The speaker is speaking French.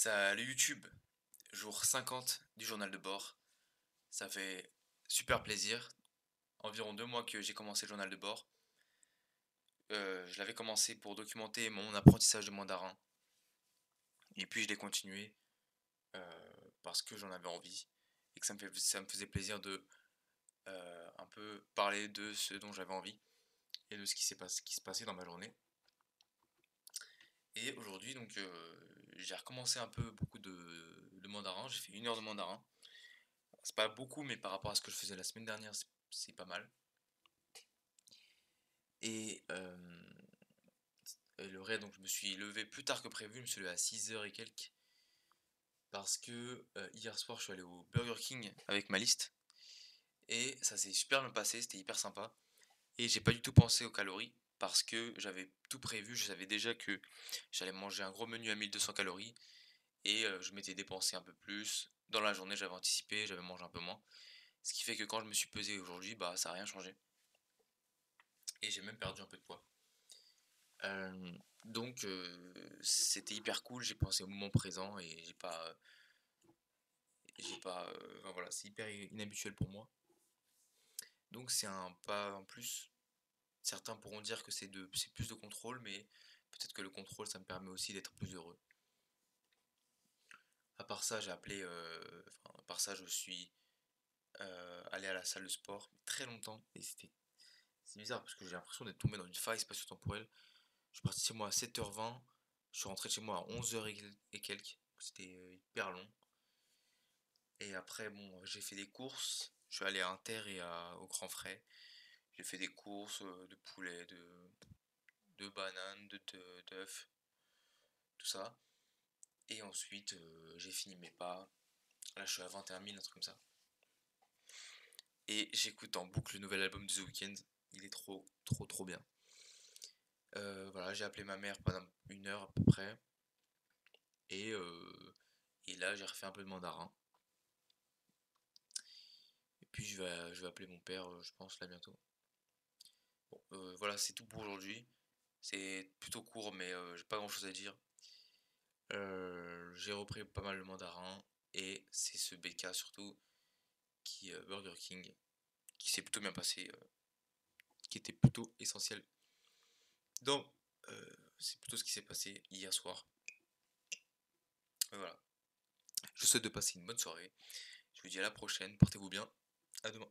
Salut YouTube, jour 50 du journal de bord. Ça fait super plaisir. Environ 2 mois que j'ai commencé le journal de bord. Je l'avais commencé pour documenter mon apprentissage de mandarin. Et puis je l'ai continué parce que j'en avais envie. Et que ça me faisait plaisir de un peu parler de ce dont j'avais envie. Et de ce qui se passait dans ma journée. Et aujourd'hui, donc, j'ai recommencé un peu beaucoup de mandarin. J'ai fait 1 heure de mandarin. C'est pas beaucoup, mais par rapport à ce que je faisais la semaine dernière, c'est pas mal. Et, le reste, donc je me suis levé plus tard que prévu, je me suis levé à 6 heures et quelques. Parce que hier soir, je suis allé au Burger King avec ma liste. Et ça s'est super bien passé, c'était hyper sympa. Et j'ai pas du tout pensé aux calories. Parce que j'avais tout prévu, je savais déjà que j'allais manger un gros menu à 1200 calories. Et je m'étais dépensé un peu plus. Dans la journée, j'avais anticipé, j'avais mangé un peu moins. Ce qui fait que quand je me suis pesé aujourd'hui, bah ça a rien changé. Et j'ai même perdu un peu de poids. Donc c'était hyper cool, j'ai pensé au moment présent et enfin, voilà, c'est hyper inhabituel pour moi. Donc c'est un pas en plus. Certains pourront dire que c'est plus de contrôle, mais peut-être que le contrôle, ça me permet aussi d'être plus heureux. À part ça, à part ça, je suis allé à la salle de sport très longtemps et c'est bizarre parce que j'ai l'impression d'être tombé dans une faille spatio-temporelle. Je suis parti chez moi à 7h20, je suis rentré chez moi à 11h et quelques. C'était hyper long. Et après, bon, j'ai fait des courses. Je suis allé à Inter et au Grand Frais. J'ai fait des courses de poulet, de bananes, d'œufs, tout ça. Et ensuite, j'ai fini mes pas. Là, je suis à 21 000, un truc comme ça. Et j'écoute en boucle le nouvel album de The Weeknd. Il est trop, trop, trop bien. Voilà, j'ai appelé ma mère pendant 1 heure à peu près. Et, euh, et là, j'ai refait un peu de mandarin. Et puis, je vais appeler mon père, je pense, là bientôt. Bon, voilà, c'est tout pour aujourd'hui. C'est plutôt court, mais j'ai pas grand chose à dire. J'ai repris pas mal le mandarin. Et c'est ce BK surtout, Burger King, qui s'est plutôt bien passé, qui était plutôt essentiel. Donc, c'est plutôt ce qui s'est passé hier soir. Voilà. Je vous souhaite de passer une bonne soirée. Je vous dis à la prochaine. Portez-vous bien. À demain.